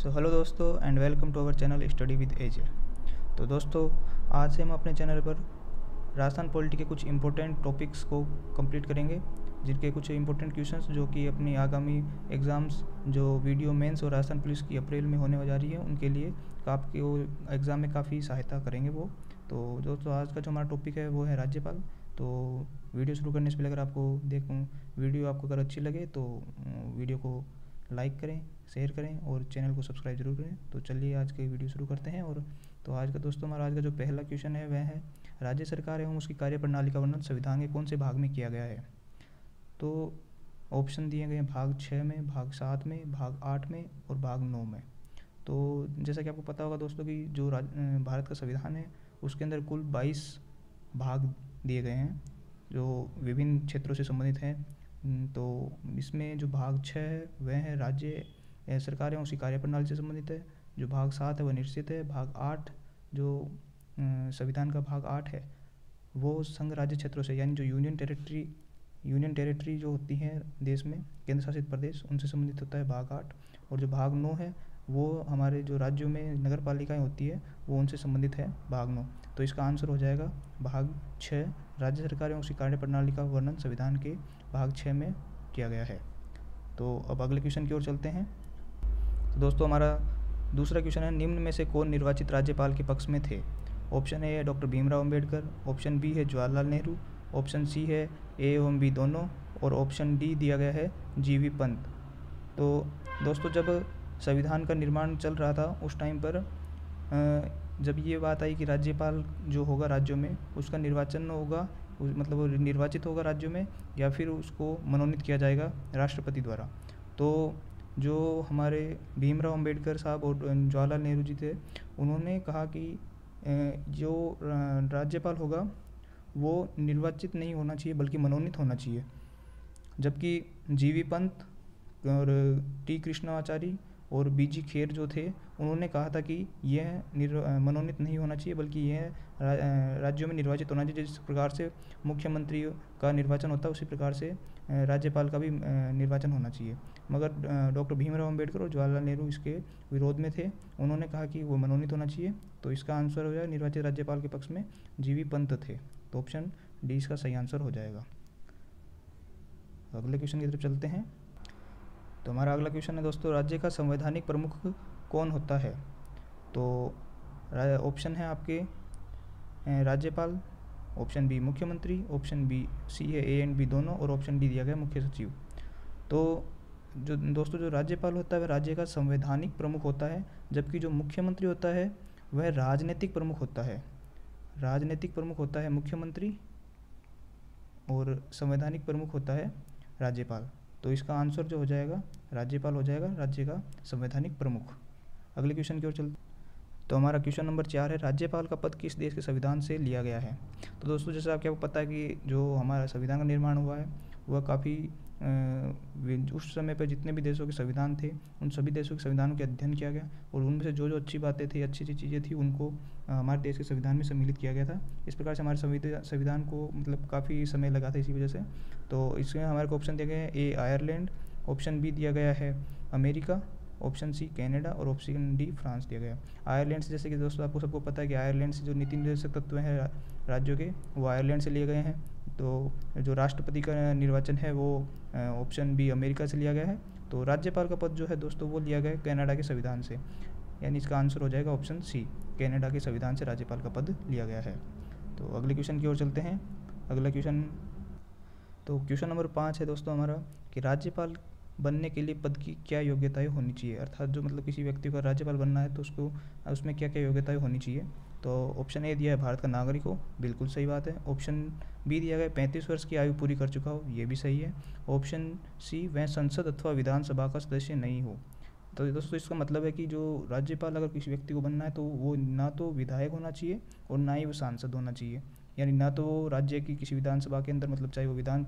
सो hello दोस्तों and welcome to our channel study with AJ. तो दोस्तों आज से हम अपने चैनल पर राजस्थान पॉलिटी के कुछ इम्पोर्टेंट टॉपिक्स को कंप्लीट करेंगे, जिनके कुछ इम्पोर्टेंट क्वेश्चंस जो कि अपनी आगामी एग्ज़ाम्स जो वीडियो मेंस और राजस्थान पुलिस की अप्रैल में होने जा रही है उनके लिए आपके वो एग्ज़ाम में काफ़ी सहायता करेंगे वो। तो दोस्तों आज का जो हमारा टॉपिक है वो है राज्यपाल। तो वीडियो शुरू करने से पहले अगर आपको वीडियो आपको अगर अच्छी लगे तो वीडियो को लाइक करें, शेयर करें और चैनल को सब्सक्राइब जरूर करें। तो चलिए आज के वीडियो शुरू करते हैं। और तो आज का दोस्तों हमारा आज का जो पहला क्वेश्चन है वह है राज्य सरकार एवं उसकी कार्यप्रणाली का वर्णन संविधान के कौन से भाग में किया गया है। तो ऑप्शन दिए गए हैं भाग 6 में, भाग 7 में, भाग 8 में और भाग 9 में। तो जैसा कि आपको पता होगा दोस्तों कि जो भारत का संविधान है उसके अंदर कुल 22 भाग दिए गए हैं जो विभिन्न क्षेत्रों से संबंधित हैं। तो इसमें जो भाग 6 है वह है राज्य सरकार एवं उसकी कार्यप्रणाली से संबंधित है। जो भाग 7 है वह निश्चित है। भाग 8 जो संविधान का भाग 8 है वो संघ राज्य क्षेत्रों से यानी जो यूनियन टेरिटरी जो होती हैं देश में, केंद्र शासित प्रदेश, उनसे संबंधित होता है भाग 8। और जो भाग 9 है वो हमारे जो राज्यों में नगर पालिकाएँ होती है वो उनसे संबंधित है भाग 9। तो इसका आंसर हो जाएगा भाग 6, राज्य सरकार एवं उसकी कार्यप्रणाली का वर्णन संविधान के भाग 6 में किया गया है। तो अब अगले क्वेश्चन की ओर चलते हैं। तो दोस्तों हमारा दूसरा क्वेश्चन है निम्न में से कौन निर्वाचित राज्यपाल के पक्ष में थे। ऑप्शन ए है doctor Bhimrao Ambedkar, option B है जवाहरलाल नेहरू, ऑप्शन सी है ए एवं बी दोनों और ऑप्शन डी दिया गया है जीवी पंत। तो दोस्तों जब संविधान का निर्माण चल रहा था उस टाइम पर जब ये बात आई कि राज्यपाल जो होगा राज्यों में उसका निर्वाचन होगा, मतलब वो निर्वाचित होगा राज्यों में या फिर उसको मनोनीत किया जाएगा राष्ट्रपति द्वारा। तो जो हमारे भीमराव अंबेडकर साहब और जवाहरलाल नेहरू जी थे उन्होंने कहा कि जो राज्यपाल होगा वो निर्वाचित नहीं होना चाहिए बल्कि मनोनीत होना चाहिए। जबकि जीवी पंत और टी कृष्णाचारी और बीजी खेर जो थे उन्होंने कहा था कि यह मनोनीत नहीं होना चाहिए बल्कि यह राज्यों में निर्वाचित होना चाहिए। जिस प्रकार से मुख्यमंत्री का निर्वाचन होता है उसी प्रकार से राज्यपाल का भी निर्वाचन होना चाहिए। मगर डॉक्टर भीमराव अंबेडकर और जवाहरलाल नेहरू इसके विरोध में थे, उन्होंने कहा कि वो मनोनीत होना चाहिए। तो इसका आंसर हो जाएगा निर्वाचित राज्यपाल के पक्ष में जीवी पंत थे। तो ऑप्शन डी इसका सही आंसर हो जाएगा। अगले क्वेश्चन की तरफ चलते हैं। तो हमारा अगला क्वेश्चन है दोस्तों राज्य का संवैधानिक प्रमुख कौन होता है। तो ऑप्शन है आपके राज्यपाल, ऑप्शन बी मुख्यमंत्री, ऑप्शन बी सी है ए एंड बी दोनों और ऑप्शन डी दिया गया मुख्य सचिव। तो जो दोस्तों जो राज्यपाल होता है वह राज्य का संवैधानिक प्रमुख होता है, जबकि जो मुख्यमंत्री होता है वह राजनीतिक प्रमुख होता है। राजनीतिक प्रमुख होता है मुख्यमंत्री और संवैधानिक प्रमुख होता है राज्यपाल। तो इसका आंसर जो हो जाएगा राज्यपाल हो जाएगा, राज्य का संवैधानिक प्रमुख। अगले क्वेश्चन की ओर चलते। तो हमारा क्वेश्चन नंबर 4 है राज्यपाल का पद किस देश के संविधान से लिया गया है। तो दोस्तों जैसे आपको पता है कि जो हमारा संविधान का निर्माण हुआ है वह काफ़ी उस समय पर जितने भी देशों के संविधान थे उन सभी देशों के संविधानों के अध्ययन किया गया और उनमें से जो जो अच्छी बातें थी, अच्छी अच्छी चीज़ें थी उनको हमारे देश के संविधान में सम्मिलित किया गया था। इस प्रकार से हमारे संविधान को मतलब काफ़ी समय लगा था इसी वजह से। तो इसमें हमारे को ऑप्शन दिए गए हैं ए आयरलैंड, ऑप्शन बी दिया गया है अमेरिका, ऑप्शन सी कनाडा और ऑप्शन डी फ्रांस दिया गया। आयरलैंड से जैसे कि दोस्तों आपको सबको पता है कि आयरलैंड से जो नीति निर्देशक तत्व हैं राज्यों के वो आयरलैंड से लिए गए हैं। तो जो राष्ट्रपति का निर्वाचन है वो ऑप्शन बी अमेरिका से लिया गया है। तो राज्यपाल का पद जो है दोस्तों वो लिया गया है कनाडा के संविधान से, यानी इसका आंसर हो जाएगा ऑप्शन सी, कनाडा के संविधान से राज्यपाल का पद लिया गया है। तो अगले क्वेश्चन की ओर चलते हैं। अगला क्वेश्चन तो क्वेश्चन नंबर 5 है दोस्तों हमारा कि राज्यपाल बनने के लिए पद की क्या योग्यताएं होनी चाहिए, अर्थात जो मतलब किसी व्यक्ति को राज्यपाल बनना है तो उसको उसमें क्या क्या योग्यताएं होनी चाहिए। तो ऑप्शन ए दिया है भारत का नागरिक हो, बिल्कुल सही बात है। ऑप्शन बी दिया गया 35 वर्ष की आयु पूरी कर चुका हो, ये भी सही है। ऑप्शन सी वह संसद अथवा विधानसभा का सदस्य नहीं हो। तो दोस्तों इसका मतलब है कि जो राज्यपाल अगर किसी व्यक्ति को बनना है तो वो ना तो विधायक होना चाहिए और ना ही वो सांसद होना चाहिए, यानी ना तो वो राज्य की किसी विधानसभा के अंदर, मतलब चाहे वो विधान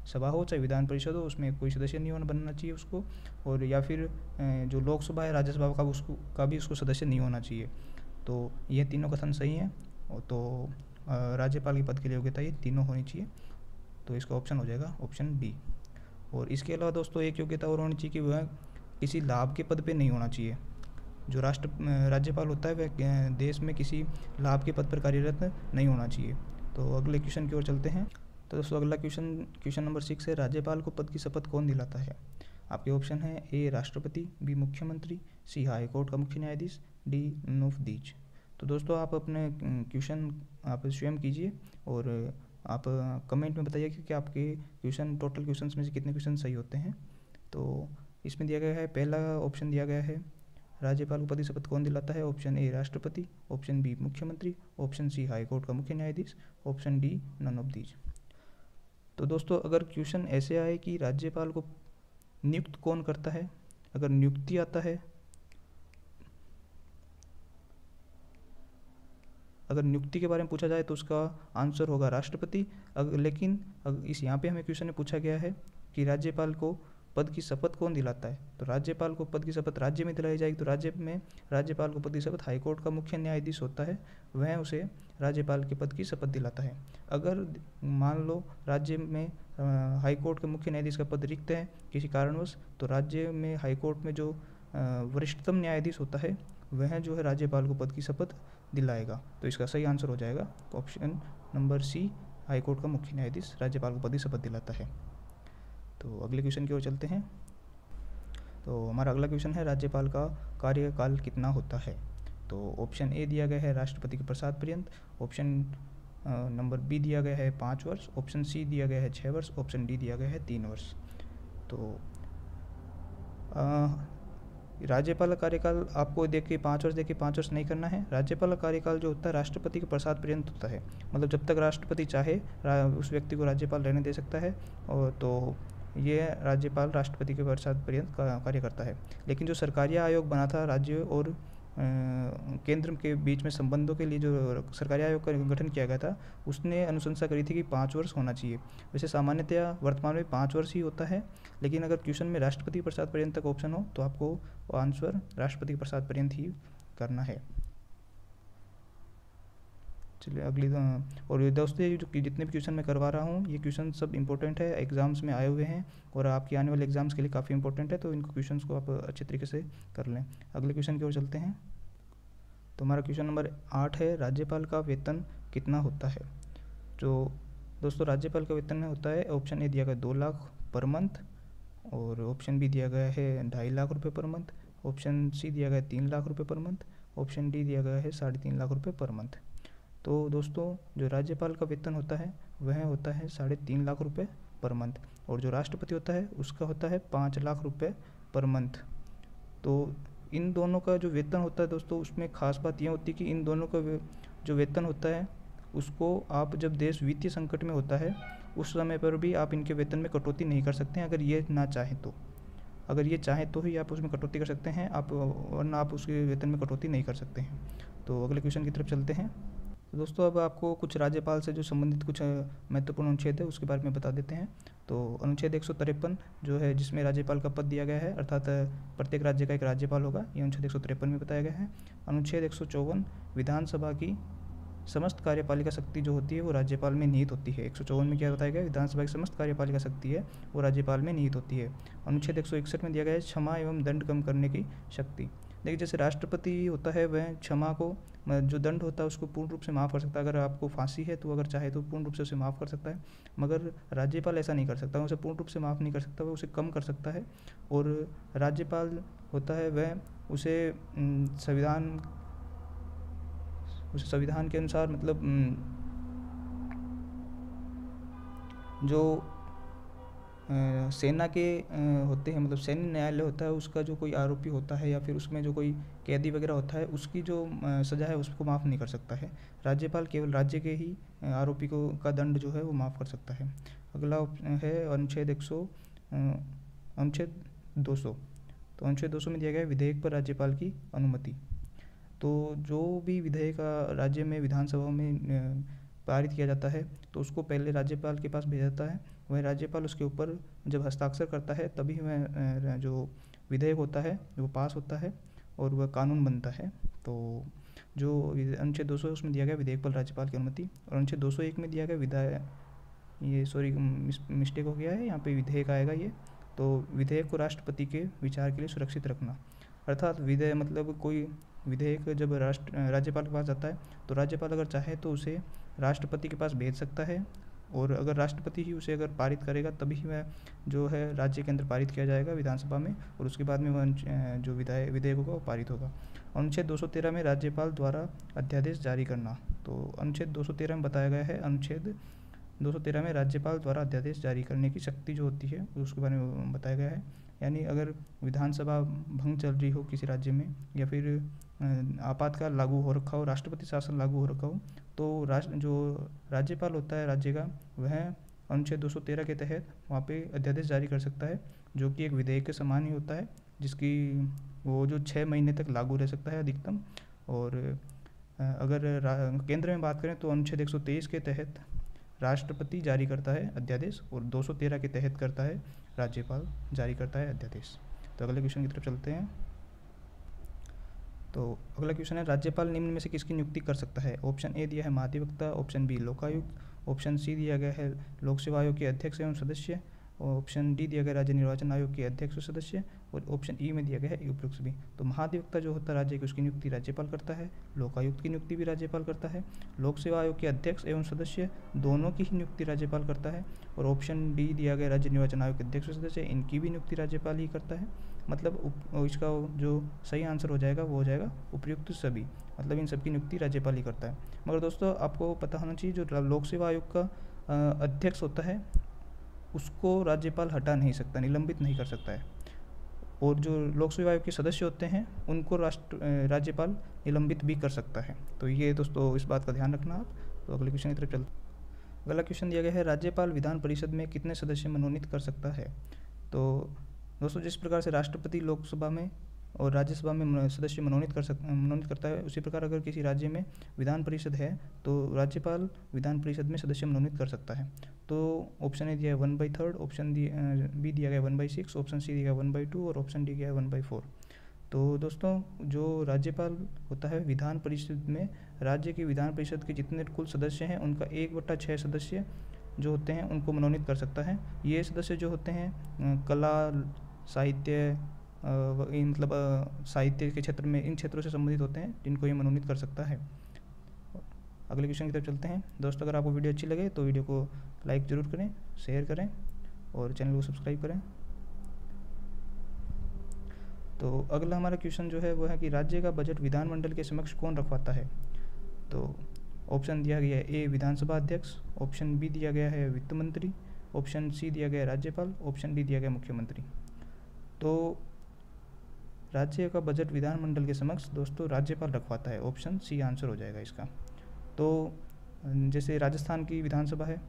सभा हो चाहे विधान परिषद हो, उसमें कोई सदस्य नहीं बनना चाहिए उसको, और या फिर जो लोकसभा है राज्यसभा का भी उसको सदस्य नहीं होना चाहिए। तो ये तीनों कथन सही हैं। तो राज्यपाल के पद के लिए योग्यता ये तीनों होनी चाहिए। तो इसका ऑप्शन हो जाएगा ऑप्शन बी। और इसके अलावा दोस्तों एक योग्यता और होनी चाहिए कि वह किसी लाभ के पद पे नहीं होना चाहिए। जो राज्यपाल होता है वह देश में किसी लाभ के पद पर कार्यरत नहीं होना चाहिए। तो अगले क्वेश्चन की ओर चलते हैं। तो दोस्तों अगला क्वेश्चन नंबर 6 है, राज्यपाल को पद की शपथ कौन दिलाता है? आपके ऑप्शन है ए राष्ट्रपति, बी मुख्यमंत्री, सी हाई कोर्ट का मुख्य न्यायाधीश, डी नन ऑफ दीज। तो दोस्तों आप अपने क्वेश्चन आप स्वयं कीजिए और आप कमेंट में बताइए कि आपके क्वेश्चन टोटल क्वेश्चंस में से कितने क्वेश्चन सही होते हैं। तो इसमें दिया गया है, पहला ऑप्शन दिया गया है राज्यपाल को पद की शपथ कौन दिलाता है, ऑप्शन ए राष्ट्रपति, ऑप्शन बी मुख्यमंत्री, ऑप्शन सी हाई कोर्ट का मुख्य न्यायाधीश, option D none of these. तो दोस्तों अगर क्वेश्चन ऐसे आए कि राज्यपाल को नियुक्त कौन करता है, अगर नियुक्ति आता है, अगर नियुक्ति के बारे में पूछा जाए तो उसका आंसर होगा राष्ट्रपति। लेकिन इस यहाँ पे हमें क्वेश्चन में पूछा गया है कि राज्यपाल को पद की शपथ कौन दिलाता है, तो राज्यपाल को पद की शपथ राज्य में दिलाई जाएगी। तो राज्य में राज्यपाल को पद की शपथ हाईकोर्ट का मुख्य न्यायाधीश होता है, वह उसे राज्यपाल के पद की शपथ दिलाता है। अगर मान लो राज्य में हाईकोर्ट के मुख्य न्यायाधीश का पद रिक्त है किसी कारणवश, तो राज्य में हाईकोर्ट में जो वरिष्ठतम न्यायाधीश होता है वह जो है राज्यपाल को पद की शपथ दिलाएगा। तो इसका सही आंसर हो जाएगा ऑप्शन नंबर सी, हाईकोर्ट का मुख्य न्यायाधीश राज्यपाल को पद की शपथ दिलाता है। तो अगले क्वेश्चन की ओर चलते हैं। तो हमारा अगला क्वेश्चन है, राज्यपाल का कार्यकाल कितना होता है? तो ऑप्शन ए दिया गया है राष्ट्रपति के प्रसाद पर्यंत, ऑप्शन नंबर बी दिया गया है 5 वर्ष, ऑप्शन सी दिया गया है 6 वर्ष, ऑप्शन डी दिया गया है 3 वर्ष। तो राज्यपाल का कार्यकाल आपको देख के 5 वर्ष देख के 5 वर्ष नहीं करना है। राज्यपाल का कार्यकाल जो होता है राष्ट्रपति के प्रसाद पर्यंत होता है, मतलब जब तक राष्ट्रपति चाहे उस व्यक्ति को राज्यपाल रहने दे सकता है। और तो ये राज्यपाल राष्ट्रपति के प्रसाद पर्यंत कार्य करता है। लेकिन जो सरकारी आयोग बना था राज्य और केंद्र के बीच में संबंधों के लिए, जो सरकारी आयोग का गठन किया गया था, उसने अनुशंसा करी थी कि 5 वर्ष होना चाहिए। वैसे सामान्यतया वर्तमान में 5 वर्ष ही होता है, लेकिन अगर क्वेश्चन में राष्ट्रपति प्रसाद पर्यंत तक ऑप्शन हो तो आपको आंसर राष्ट्रपति प्रसाद पर्यंत ही करना है। चलिए अगली और दोस्तों जो कि जितने भी क्वेश्चन मैं करवा रहा हूँ ये क्वेश्चन सब इंपॉर्टेंट है, एग्जाम्स में आए हुए हैं और आपके आने वाले एग्जाम्स के लिए काफ़ी इंपॉर्टेंट है। तो इनको क्वेश्चंस को आप अच्छे तरीके से कर लें। अगले क्वेश्चन की ओर चलते हैं। तो हमारा क्वेश्चन नंबर 8 है, राज्यपाल का वेतन कितना होता है? जो दोस्तों राज्यपाल का वेतन होता है, ऑप्शन ए दिया गया 2 लाख पर मंथ, और ऑप्शन बी दिया गया है 2.5 लाख रुपये पर मंथ, ऑप्शन सी दिया गया 3 लाख रुपये पर मंथ, ऑप्शन डी दिया गया है 3.5 लाख रुपये पर मंथ। तो दोस्तों जो राज्यपाल का वेतन होता है वह होता है 3.5 लाख रुपये पर मंथ, और जो राष्ट्रपति होता है उसका होता है 5 लाख रुपये पर मंथ। तो इन दोनों का जो वेतन होता है दोस्तों, उसमें खास बात यह होती है कि इन दोनों का जो वेतन होता है उसको आप जब देश वित्तीय संकट में होता है उस समय पर भी आप इनके वेतन में कटौती नहीं कर सकते हैं, अगर ये ना चाहें तो। अगर ये चाहें तो ही आप उसमें कटौती कर सकते हैं, आप वरना आप उसके वेतन में कटौती नहीं कर सकते हैं। तो अगले क्वेश्चन की तरफ चलते हैं। तो दोस्तों अब आपको कुछ राज्यपाल से जो संबंधित कुछ महत्वपूर्ण अनुच्छेद है उसके बारे में बता देते हैं। तो अनुच्छेद 153 जो है जिसमें राज्यपाल का पद दिया गया है, अर्थात प्रत्येक राज्य का एक राज्यपाल होगा, ये अनुच्छेद 153 में बताया गया है। अनुच्छेद 154 विधानसभा की समस्त कार्यपालिका शक्ति जो होती है वो राज्यपाल में निहित होती है। 154 में क्या बताया गया, विधानसभा की समस्त कार्यपालिका शक्ति है वो राज्यपाल में निहित होती है। अनुच्छेद 161 में दिया गया है क्षमा एवं दंड कम करने की शक्ति। देखिए जैसे राष्ट्रपति होता है वह क्षमा को, जो दंड होता है उसको पूर्ण रूप से माफ़ कर सकता है। अगर आपको फांसी है तो अगर चाहे तो पूर्ण रूप से उसे माफ़ कर सकता है, मगर राज्यपाल ऐसा नहीं कर सकता, उसे पूर्ण रूप से माफ़ नहीं कर सकता, वह उसे कम कर सकता है। और राज्यपाल होता है वह उसे संविधान के अनुसार, मतलब जो सेना के होते हैं, मतलब सैन्य न्यायालय होता है, उसका जो कोई आरोपी होता है या फिर उसमें जो कोई कैदी वगैरह होता है उसकी जो सज़ा है उसको माफ़ नहीं कर सकता है। राज्यपाल केवल राज्य के ही आरोपी को का दंड जो है वो माफ़ कर सकता है। अगला है अनुच्छेद 200। तो अनुच्छेद 200 में दिया गया है विधेयक पर राज्यपाल की अनुमति। तो जो भी विधेयक राज्य में विधानसभा में पारित किया जाता है तो उसको पहले राज्यपाल के पास भेजा जाता है, वह राज्यपाल उसके ऊपर जब हस्ताक्षर करता है तभी वह जो विधेयक होता है वो पास होता है और वह कानून बनता है। तो जो अनुच्छेद 200 उसमें दिया गया विधेयक पर राज्यपाल की अनुमति, और अनुच्छेद 201 में दिया गया मिस्टेक हो गया है, यहाँ पे विधेयक आएगा ये। तो विधेयक को राष्ट्रपति के विचार के लिए सुरक्षित रखना, अर्थात विधेयक मतलब कोई विधेयक जब राज्यपाल के पास जाता है तो राज्यपाल अगर चाहे तो उसे राष्ट्रपति के पास भेज सकता है, और अगर राष्ट्रपति ही उसे अगर पारित करेगा तभी वह जो है राज्य के अंदर पारित किया जाएगा विधानसभा में, और उसके बाद में वह जो विधेयक होगा वो पारित होगा। अनुच्छेद 213 में राज्यपाल द्वारा अध्यादेश जारी करना। तो अनुच्छेद 213 में बताया गया है, अनुच्छेद 213 में राज्यपाल द्वारा अध्यादेश जारी करने की शक्ति जो होती है उसके बारे में बताया गया है। यानी अगर विधानसभा भंग चल रही हो किसी राज्य में, या फिर आपातकाल लागू हो रखा हो, राष्ट्रपति शासन लागू हो रखा हो, तो जो राज्यपाल होता है राज्य का, वह अनुच्छेद 213 के तहत वहाँ पे अध्यादेश जारी कर सकता है, जो कि एक विधेयक के समान ही होता है, जिसकी वो जो 6 महीने तक लागू रह सकता है अधिकतम। और अगर केंद्र में बात करें तो अनुच्छेद 123 के तहत राष्ट्रपति जारी करता है अध्यादेश, और 213 के तहत करता है राज्यपाल जारी करता है अध्यादेश। तो अगले क्वेश्चन की तरफ चलते हैं। तो अगला क्वेश्चन है, राज्यपाल निम्न में से किसकी नियुक्ति कर सकता है? ऑप्शन ए दिया है महाधिवक्ता, option B Lokayukta, option C दिया गया है लोक सेवा आयोग के अध्यक्ष एवं सदस्य, ऑप्शन डी दिया गया राज्य निर्वाचन आयोग के अध्यक्ष और सदस्य, और ऑप्शन ई में दिया गया है उपयुक्त सभी। तो महाधिवक्ता जो होता है राज्य की, उसकी नियुक्ति राज्यपाल करता है, लोकायुक्त की नियुक्ति भी राज्यपाल करता है, लोक सेवा आयोग के अध्यक्ष एवं सदस्य दोनों की ही नियुक्ति राज्यपाल करता है, और ऑप्शन डी दिया गया राज्य निर्वाचन आयोग के अध्यक्ष और सदस्य, इनकी भी नियुक्ति राज्यपाल ही करता है। मतलब इसका जो सही आंसर हो जाएगा वो हो जाएगा उपयुक्त सभी, मतलब इन सबकी नियुक्ति राज्यपाल ही करता है। मगर दोस्तों आपको पता होना चाहिए, जो लोक सेवा आयोग का अध्यक्ष होता है उसको राज्यपाल हटा नहीं सकता, निलंबित नहीं कर सकता है, और जो लोक सेवा आयोग के सदस्य होते हैं उनको राज्यपाल निलंबित भी कर सकता है। तो ये दोस्तों इस बात का ध्यान रखना आप। तो अगले क्वेश्चन की तरफ चलते। अगला क्वेश्चन दिया गया है, राज्यपाल विधान परिषद में कितने सदस्य मनोनीत कर सकता है? तो दोस्तों जिस प्रकार से राष्ट्रपति लोकसभा में और राज्यसभा में सदस्य मनोनीत करता है, उसी प्रकार अगर किसी राज्य में विधान परिषद है तो राज्यपाल विधान परिषद में सदस्य मनोनीत कर सकता है। तो ऑप्शन ए दिया है 1/3, ऑप्शन बी दिया गया 1/6, ऑप्शन सी दिया गया 1/2, और ऑप्शन डी गया 1/4। तो दोस्तों जो राज्यपाल होता है विधान परिषद में, राज्य की विधान परिषद के जितने कुल सदस्य हैं उनका 1/6 सदस्य जो होते हैं उनको मनोनीत कर सकता है। ये सदस्य जो होते हैं कला, साहित्य, मतलब साहित्य के क्षेत्र में, इन क्षेत्रों से संबंधित होते हैं, जिनको ये मनोनीत कर सकता है। अगले क्वेश्चन की तरफ चलते हैं। दोस्तों अगर आपको वीडियो अच्छी लगे तो वीडियो को लाइक ज़रूर करें, शेयर करें और चैनल को सब्सक्राइब करें। तो अगला हमारा क्वेश्चन जो है वो है कि राज्य का बजट विधानमंडल के समक्ष कौन रखवाता है? तो ऑप्शन दिया गया है ए विधानसभा अध्यक्ष, ऑप्शन बी दिया गया है वित्त मंत्री, ऑप्शन सी दिया गया है राज्यपाल, ऑप्शन डी दिया गया मुख्यमंत्री। तो राज्य का बजट विधानमंडल के समक्ष दोस्तों राज्यपाल रखवाता है, ऑप्शन सी आंसर हो जाएगा इसका। तो जैसे राजस्थान की विधानसभा है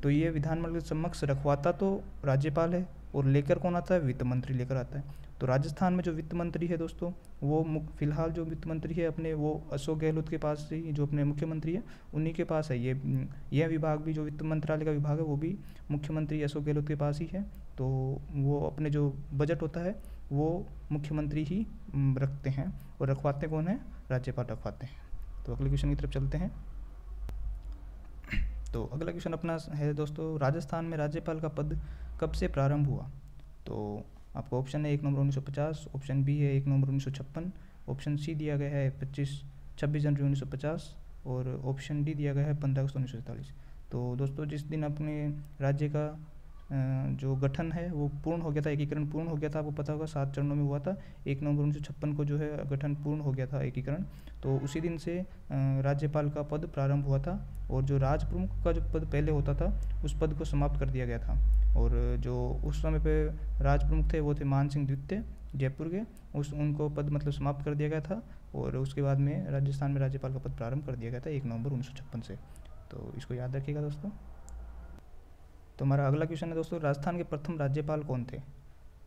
तो ये विधानमंडल के समक्ष रखवाता तो राज्यपाल है, और लेकर कौन आता है? वित्त मंत्री लेकर आता है। तो राजस्थान में जो वित्त मंत्री है दोस्तों, वो फिलहाल जो वित्त मंत्री है अपने, वो अशोक गहलोत के पास ही, जो अपने मुख्यमंत्री है उन्हीं के पास है। यह विभाग भी, जो वित्त मंत्रालय का विभाग है, वो भी मुख्यमंत्री अशोक गहलोत के पास ही है। तो वो अपने जो बजट होता है वो मुख्यमंत्री ही रखते हैं, और रखवाते कौन है? राज्यपाल रखवाते हैं। तो अगले क्वेश्चन की तरफ चलते हैं। तो अगला क्वेश्चन अपना है दोस्तों, राजस्थान में राज्यपाल का पद कब से प्रारंभ हुआ? तो आपको ऑप्शन है 1 नवंबर 1950, ऑप्शन बी है 1 नवंबर 1956, ऑप्शन सी दिया गया है 26 जनवरी 1950, और ऑप्शन डी दिया गया है 15 अगस्त 1947। तो दोस्तों जिस दिन अपने राज्य का जो गठन है वो पूर्ण हो गया था, एकीकरण पूर्ण हो गया था, आपको पता होगा 7 चरणों में हुआ था। 1 नवंबर 1956 को जो है गठन पूर्ण हो गया था, एकीकरण। तो उसी दिन से राज्यपाल का पद प्रारंभ हुआ था, और जो राज प्रमुख का जो पद पहले होता था उस पद को समाप्त कर दिया गया था। और जो उस समय पे राज प्रमुख थे वो थे मान सिंह द्वितीय जयपुर के, उनको पद मतलब समाप्त कर दिया गया था, और उसके बाद में राजस्थान में राज्यपाल का पद प्रारंभ कर दिया गया था 1 नवंबर 1956 से। तो इसको याद रखिएगा दोस्तों। तो हमारा अगला क्वेश्चन है दोस्तों, राजस्थान के प्रथम राज्यपाल कौन थे?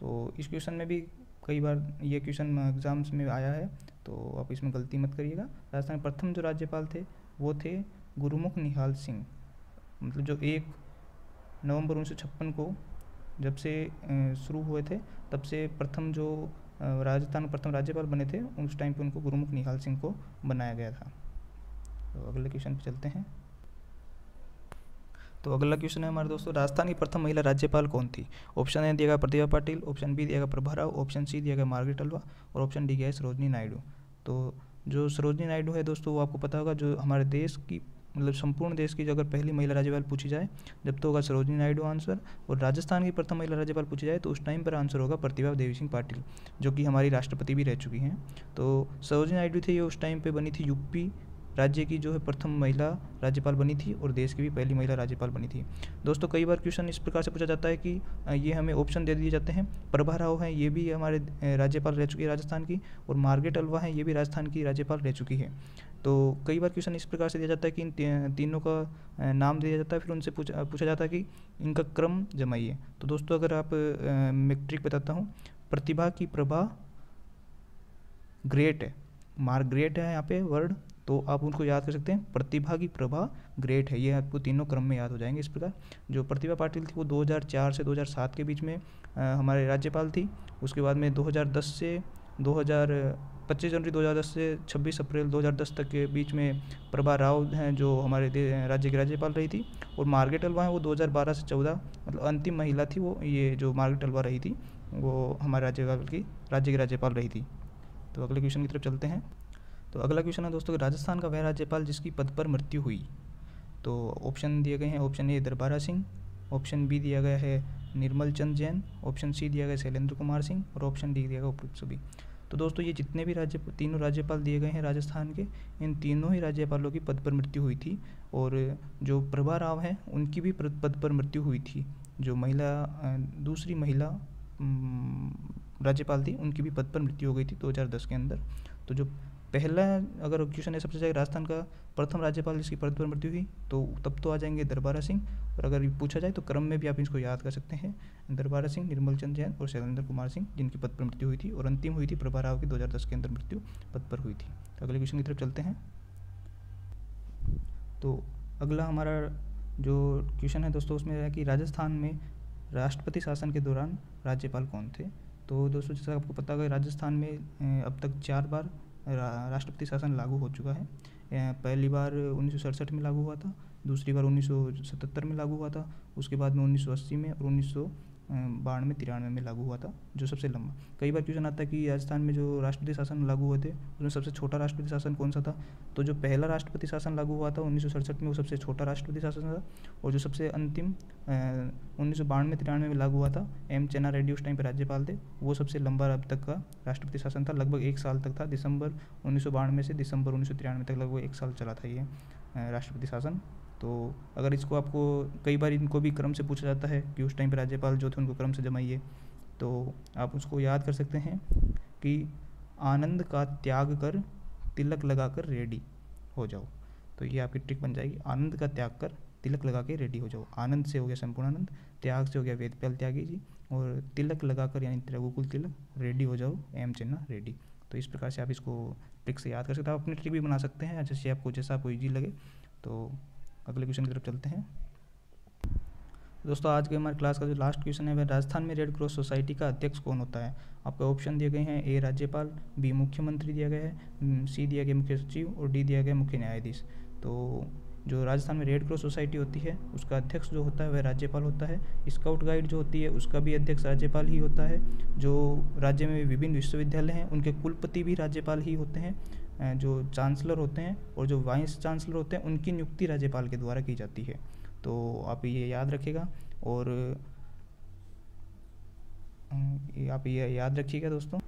तो इस क्वेश्चन में भी कई बार ये क्वेश्चन एग्जाम्स में आया है, तो आप इसमें गलती मत करिएगा। राजस्थान के प्रथम जो राज्यपाल थे वो थे गुरुमुख निहाल सिंह। मतलब जो 1 नवंबर 1956 को जब से शुरू हुए थे, तब से प्रथम जो राजस्थान के प्रथम राज्यपाल बने थे, उस टाइम पे उनको गुरुमुख निहाल सिंह को बनाया गया था। तो अगले क्वेश्चन पे चलते हैं। तो अगला क्वेश्चन है हमारे दोस्तों, राजस्थान की प्रथम महिला राज्यपाल कौन थी? ऑप्शन ए दिया गया प्रतिभा पाटिल, ऑप्शन बी दिया गया प्रभा राव, ऑप्शन सी दिया गया मार्गरेट अल्वा और ऑप्शन डी गया है सरोजनी नायडू। तो जो सरोजनी नायडू है दोस्तों, वो आपको पता होगा, जो हमारे देश की मतलब संपूर्ण देश की जो अगर पहली महिला राज्यपाल पूछी जाए जब तो होगा सरोजनी नायडू आंसर, और राजस्थान की प्रथम महिला राज्यपाल पूछी जाए तो उस टाइम पर आंसर होगा प्रतिभा देवी सिंह पाटिल, जो कि हमारी राष्ट्रपति भी रह चुकी हैं। तो सरोजनी नायडू थी, ये उस टाइम पे बनी थी, यूपी राज्य की जो है प्रथम महिला राज्यपाल बनी थी और देश की भी पहली महिला राज्यपाल बनी थी। दोस्तों कई बार क्वेश्चन इस प्रकार से पूछा जाता है कि ये हमें ऑप्शन दे दिए जाते हैं, प्रभा राव हैं, ये भी हमारे राज्यपाल रह चुकी है राजस्थान की, और मार्गरेट अल्वा हैं, ये भी राजस्थान की राज्यपाल रह चुकी है। तो कई बार क्वेश्चन इस प्रकार से दिया जाता है कि इन तीनों का नाम दिया जाता है, फिर उनसे पूछा जाता है कि इनका क्रम जमाइए। तो दोस्तों अगर आप मैं ट्रिक बताता हूँ, प्रतिभा की प्रभा ग्रेट है, मार्गरेट है यहाँ पे वर्ड, तो आप उनको याद कर सकते हैं, प्रतिभा की प्रभा ग्रेट है, ये आपको तीनों क्रम में याद हो जाएंगे इस प्रकार। जो प्रतिभा पाटिल थी वो 2004 से 2007 के बीच में हमारे राज्यपाल थी। उसके बाद में 2010 से 25 जनवरी 2010 से 26 अप्रैल 2010 तक के बीच में प्रभा राव हैं जो हमारे राज्य की राज्यपाल रही थी, और मार्गरेट अल्वा हैं वो 2012 से 14 मतलब अंतिम महिला थी वो, ये जो मार्गरेट अल्वा रही थी वो हमारे राज्य की राज्यपाल रही थी। तो अगले क्वेश्चन की तरफ चलते हैं। तो अगला क्वेश्चन है दोस्तों, राजस्थान का वह राज्यपाल जिसकी पद पर मृत्यु हुई। तो ऑप्शन दिए गए हैं, option A Darbara Singh, option B दिया गया है निर्मल चंद जैन, ऑप्शन सी दिया गया शैलेंद्र कुमार सिंह और ऑप्शन डी दिया गया उपयुक्त सभी। तो दोस्तों ये जितने भी तीनों राज्यपाल दिए गए हैं राजस्थान के, इन तीनों ही राज्यपालों की पद पर मृत्यु हुई थी, और जो प्रभा राव हैं उनकी भी पद पर मृत्यु हुई थी। जो दूसरी महिला राज्यपाल थी उनकी भी पद पर मृत्यु हो गई थी 2010 के अंदर। तो जो पहला अगर क्वेश्चन है सबसे ज़्यादा राजस्थान का प्रथम राज्यपाल जिसकी पद पर मृत्यु हुई, तो तब तो आ जाएंगे दरबारा सिंह, और अगर पूछा जाए तो क्रम में भी आप इसको याद कर सकते हैं, दरबारा सिंह, निर्मल चंद जैन और शैलेंद्र कुमार सिंह, जिनकी पद पर मृत्यु हुई थी, और अंतिम हुई थी प्रभा राव की 2010 के अंदर मृत्यु पद पर हुई थी। तो अगले क्वेश्चन की तरफ चलते हैं। तो अगला हमारा जो क्वेश्चन है दोस्तों उसमें है कि राजस्थान में राष्ट्रपति शासन के दौरान राज्यपाल कौन थे। तो दोस्तों जैसा आपको पता है राजस्थान में अब तक 4 बार राष्ट्रपति शासन लागू हो चुका है। पहली बार 1967 में लागू हुआ था, दूसरी बार 1977 में लागू हुआ था, उसके बाद में 1980 में और 1992-93 में लागू हुआ था, जो सबसे लंबा। कई बार क्वेश्चन आता है कि राजस्थान में जो राष्ट्रपति शासन लागू हुए थे उसमें सबसे छोटा राष्ट्रपति शासन कौन सा था। तो जो पहला राष्ट्रपति शासन लागू हुआ था 1967 में वो सबसे छोटा राष्ट्रपति शासन था, और जो सबसे अंतिम 1992-93 में लागू हुआ था, एम चेन्ना रेड्डी उस टाइम पर राज्यपाल थे, वो सबसे लंबा अब तक का राष्ट्रपति शासन था, लगभग 1 साल तक था, दिसंबर 1992 से दिसंबर 1993 तक लगभग 1 साल चला था ये राष्ट्रपति शासन। तो अगर इसको आपको कई बार इनको भी क्रम से पूछा जाता है कि उस टाइम पर राज्यपाल जो थे उनको क्रम से जमाइए, तो आप उसको याद कर सकते हैं कि आनंद का त्याग कर तिलक लगाकर रेडी हो जाओ। तो ये आपकी ट्रिक बन जाएगी, आनंद का त्याग कर तिलक लगा के रेडी हो जाओ। आनंद से हो गया संपूर्णानंद, त्याग से हो गया वेदपाल त्यागी जी, और तिलक लगाकर यानी रघुकुल तिलक, रेडी हो जाओ एम चेन्ना रेडी। तो इस प्रकार से आप इसको ट्रिक से याद कर सकते हैं, आप अपनी ट्रिक भी बना सकते हैं जैसा आपको ईजी लगे। तो अगले क्वेश्चन की तरफ चलते हैं। दोस्तों आज के हमारे क्लास का जो लास्ट क्वेश्चन है वह राजस्थान में रेड क्रॉस सोसाइटी का अध्यक्ष कौन होता है। आपको ऑप्शन दिए गए हैं, ए राज्यपाल, बी मुख्यमंत्री दिया गया है, सी दिया गया मुख्य सचिव और डी दिया गया मुख्य न्यायाधीश। तो जो राजस्थान में रेड क्रॉस सोसाइटी होती है उसका अध्यक्ष जो होता है वह राज्यपाल होता है। स्काउट गाइड जो होती है उसका भी अध्यक्ष राज्यपाल ही होता है। जो राज्य में विभिन्न विश्वविद्यालय हैं उनके कुलपति भी राज्यपाल ही होते हैं। जो चांसलर होते हैं और जो वाइस चांसलर होते हैं उनकी नियुक्ति राज्यपाल के द्वारा की जाती है। तो आप ये याद रखिएगा, और आप ये याद रखिएगा दोस्तों।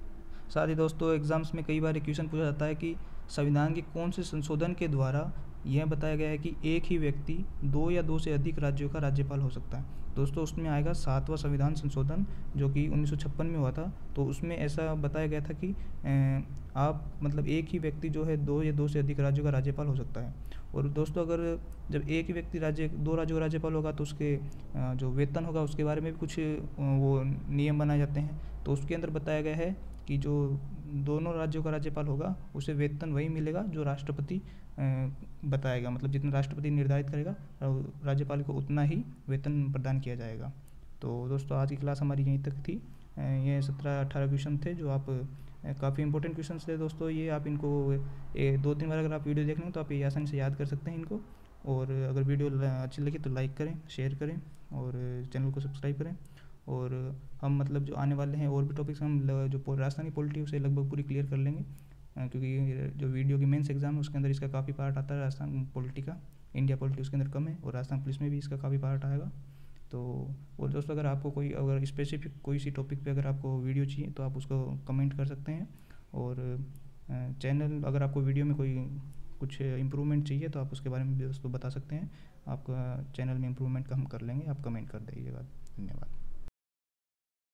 साथ ही दोस्तों एग्जाम्स में कई बार क्वेश्चन पूछा जाता है कि संविधान के कौन से संशोधन के द्वारा यह बताया गया है कि एक ही व्यक्ति 2 या 2 से अधिक राज्यों का राज्यपाल हो सकता है। दोस्तों उसमें आएगा 7वां संविधान संशोधन जो कि 1956 में हुआ था। तो उसमें ऐसा बताया गया था कि आप मतलब एक ही व्यक्ति जो है 2 या 2 से अधिक राज्यों का राज्यपाल हो सकता है। और दोस्तों अगर जब एक ही व्यक्ति 2 राज्यों का राज्यपाल होगा तो उसके जो वेतन होगा उसके बारे में भी कुछ वो नियम बनाए जाते हैं। तो उसके अंदर बताया गया है कि जो दोनों राज्यों का राज्यपाल होगा उसे वेतन वही मिलेगा जो राष्ट्रपति बताएगा, मतलब जितना राष्ट्रपति निर्धारित करेगा राज्यपाल को उतना ही वेतन प्रदान किया जाएगा। तो दोस्तों आज की क्लास हमारी यहीं तक थी। ये 17-18 क्वेश्चन थे जो आप काफ़ी इंपॉर्टेंट क्वेश्चन थे दोस्तों। ये आप इनको 2-3 बार अगर आप वीडियो देख लें तो आप ये आसानी से याद कर सकते हैं इनको। और अगर वीडियो अच्छी लगी तो लाइक करें, शेयर करें और चैनल को सब्सक्राइब करें। और हम मतलब जो आने वाले हैं और भी टॉपिक्स हम जो राजस्थानी पॉलिटी उसे लगभग पूरी क्लियर कर लेंगे, क्योंकि जो वीडियो की मेंस एग्ज़ाम है उसके अंदर इसका काफ़ी पार्ट आता है राजस्थान पॉलिटी का। इंडिया पॉलिटी उसके अंदर कम है और राजस्थान पुलिस में भी इसका काफ़ी पार्ट आएगा। तो और दोस्तों, अगर आपको कोई अगर स्पेसिफिक कोई सी टॉपिक पे अगर आपको वीडियो चाहिए तो आप उसको कमेंट कर सकते हैं। और चैनल अगर आपको वीडियो में कोई कुछ इम्प्रूवमेंट चाहिए तो आप उसके बारे में भी दोस्तों बता सकते हैं। आपका चैनल में इम्प्रूवमेंट का हम कर लेंगे, आप कमेंट कर दीजिएगा। धन्यवाद।